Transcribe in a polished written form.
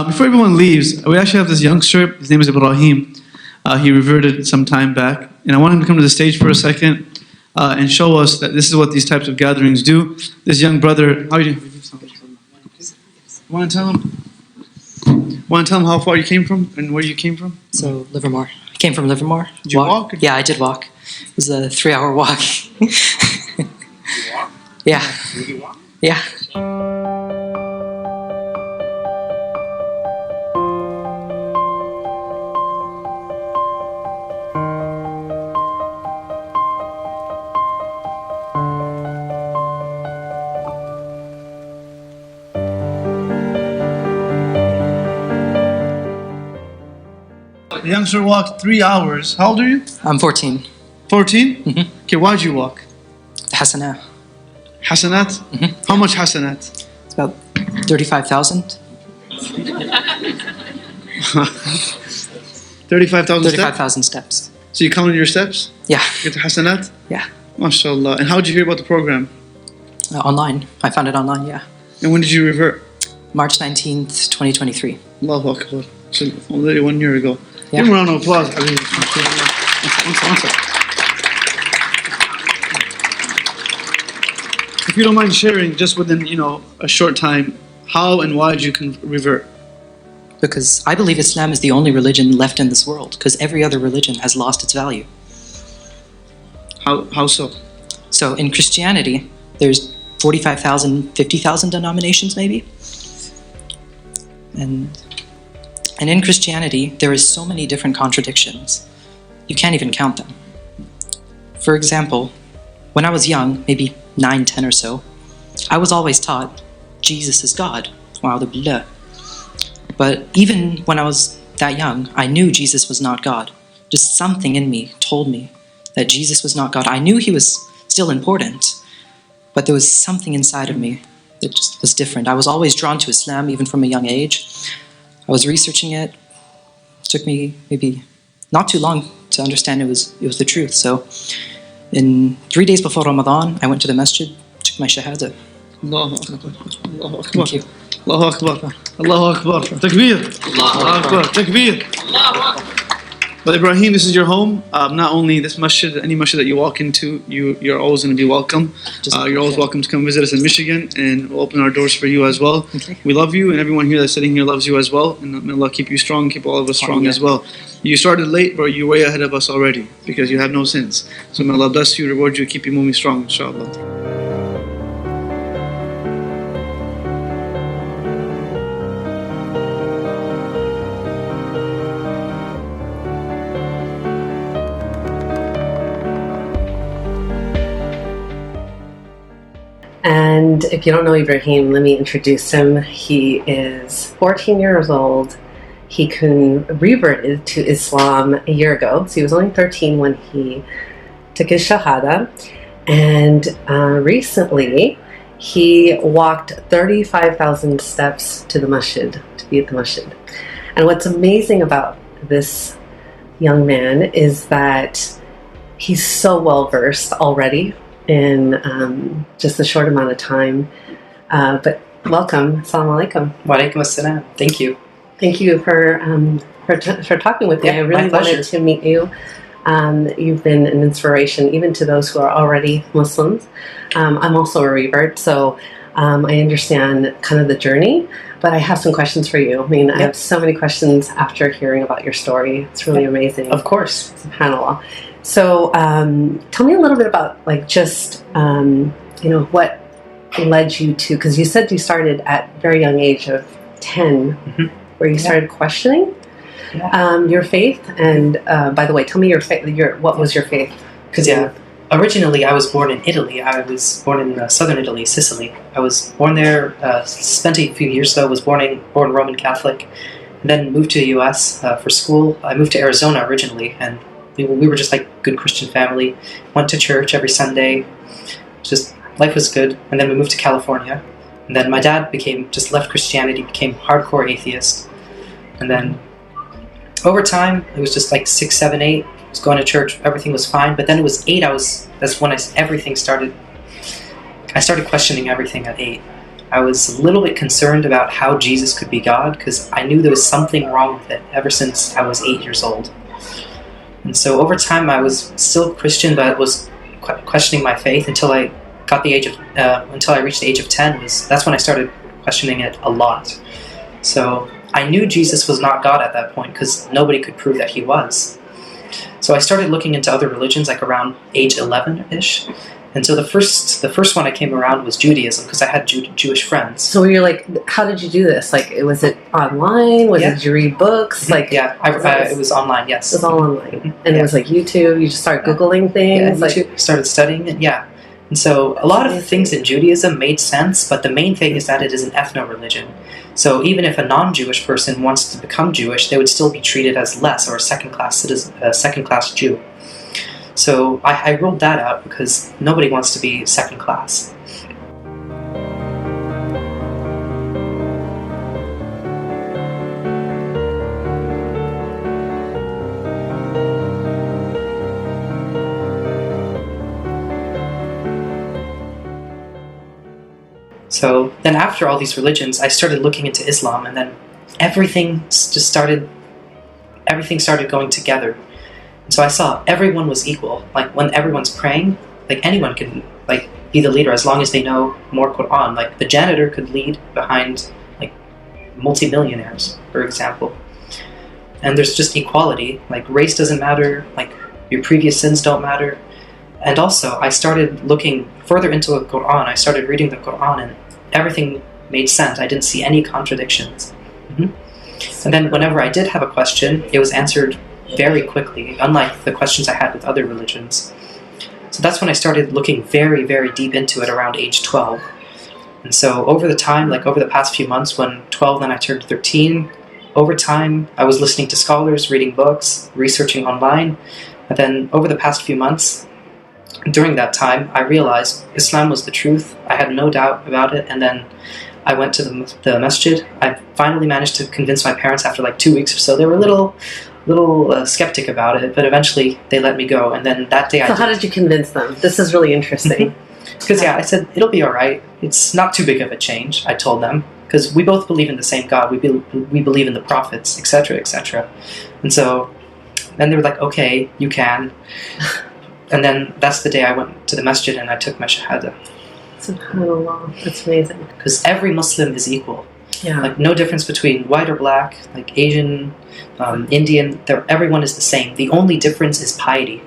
Before everyone leaves, we actually have this youngster. His name is Ibrahim. He reverted some time back. And I want him to come to the stage for a second and show us that this is what these types of gatherings do. This young brother, how are you doing? Want to tell him how far you came from and where you came from? So, Livermore. I came from Livermore. Did you walk? Yeah, I did walk. It was a 3-hour walk. You walk? Yeah. Did you walk? Yeah. The youngster walked 3 hours. How old are you? I'm 14. 14? Mm-hmm. Okay, why'd you walk? Hasanah. Hasanat? Mm-hmm. How much hasanat? It's about 35,000. 35,000 steps? 35,000 steps. So you counted your steps? Yeah. Get to hasanat? Yeah. MashaAllah. And how did you hear about the program? Online. I found it online, yeah. And when did you revert? March 19th, 2023. Allahu Akbar. So already 1 year ago. Yeah. Give him a round of applause. One second. If you don't mind sharing, just within a short time, how and why did you revert? Because I believe Islam is the only religion left in this world, because every other religion has lost its value. How so? So in Christianity, there's 45,000, 50,000 denominations maybe. And in Christianity, there is so many different contradictions. You can't even count them. For example, when I was young, maybe 9, 10 or so, I was always taught Jesus is God. Wa'udhu billah. But even when I was that young, I knew Jesus was not God. Just something in me told me that Jesus was not God. I knew he was still important, but there was something inside of me that just was different. I was always drawn to Islam, even from a young age. I was researching it. It took me maybe not too long to understand it was the truth. So in 3 days before Ramadan, I went to the Masjid, took my shahada. Allahu Akbar. Allahu Akbar. Thank you. Allahu Akbar. Allahu Akbar. Takbir. Allahu Akbar. Takbir. Allahu Akbar. But Ibrahim, this is your home. Not only this masjid, any masjid that you walk into, you're always going to be welcome. You're always welcome to come visit us in Michigan, and we'll open our doors for you as well. Okay. We love you, and everyone here that's sitting here loves you as well. And may Allah keep you strong, keep all of us strong as well. You started late, but you're way ahead of us already because you have no sins. So may Allah bless you, reward you, keep you moving strong, inshallah. And if you don't know Ibrahim, let me introduce him. He is 14 years old. He reverted to Islam a year ago. So he was only 13 when he took his shahada. And recently, he walked 35,000 steps to the masjid, to be at the masjid. And what's amazing about this young man is that he's so well versed already in just a short amount of time. But welcome. Assalamu alaikum. Wa alaikum assalam. Thank you. Thank you for talking with me. Yeah, I really wanted to meet you. You've been an inspiration even to those who are already Muslims. I'm also a revert, so I understand kind of the journey, but I have some questions for you. I mean, I have so many questions after hearing about your story. It's really amazing. Of course. SubhanAllah. So tell me a little bit about what led you to, because you said you started at a very young age of 10, where you started questioning your faith. And by the way, tell me your faith. What was your faith? Because originally I was born in Italy. I was born in southern Italy, Sicily. I was born there, spent a few years though, was born Roman Catholic, and then moved to the US for school. I moved to Arizona originally, and we were just like a good Christian family. Went to church every Sunday. Just life was good. And then we moved to California. And then my dad left Christianity, became hardcore atheist. And then over time, it was just like 6, 7, 8. I was going to church, everything was fine. But then it was 8, that's when everything started. I started questioning everything at 8. I was a little bit concerned about how Jesus could be God, because I knew there was something wrong with it ever since I was 8 years old. And so over time, I was still Christian, but was questioning my faith until I reached the age of 10. That's when I started questioning it a lot. So I knew Jesus was not God at that point because nobody could prove that he was. So I started looking into other religions, like around age 11-ish. And so the first one I came around was Judaism, because I had Jewish friends. So you're like, how did you do this? Like, was it online? Did you read books? Like, it was online. Yes, it was all online, and it was like YouTube. You just start Googling things. Yeah, YouTube. Started studying it. Yeah, and so a lot of the things in Judaism made sense, but the main thing is that it is an ethno-religion. So even if a non-Jewish person wants to become Jewish, they would still be treated as less, or a second-class citizen, a second-class Jew. So I ruled that out because nobody wants to be second class. So then after all these religions, I started looking into Islam, and then everything started going together. So I saw everyone was equal. Like when everyone's praying, like anyone can like be the leader as long as they know more Quran. Like the janitor could lead behind like multimillionaires, for example. And there's just equality. Like race doesn't matter. Like your previous sins don't matter. And also, I started looking further into the Quran. I started reading the Quran, and everything made sense. I didn't see any contradictions. And then whenever I did have a question, it was answered very quickly, unlike the questions I had with other religions. So that's when I started looking very, very deep into it around age 12. And so over the time, like over the past few months, when 12, then I turned 13, over time, I was listening to scholars, reading books, researching online. And then over the past few months, during that time, I realized Islam was the truth. I had no doubt about it. And then I went to the Masjid. I finally managed to convince my parents after like 2 weeks or so. They were a little skeptic about it, but eventually they let me go. And then that day how did you convince them? This is really interesting. Because I said, it'll be all right. It's not too big of a change, I told them. Because we both believe in the same God. We believe in the prophets, etc., etc. And so then they were like, okay, you can. And then that's the day I went to the Masjid and I took my Shahada. SubhanAllah. That's amazing. Because every Muslim is equal. Yeah. Like no difference between white or black, like Asian, Indian. Everyone is the same. The only difference is piety.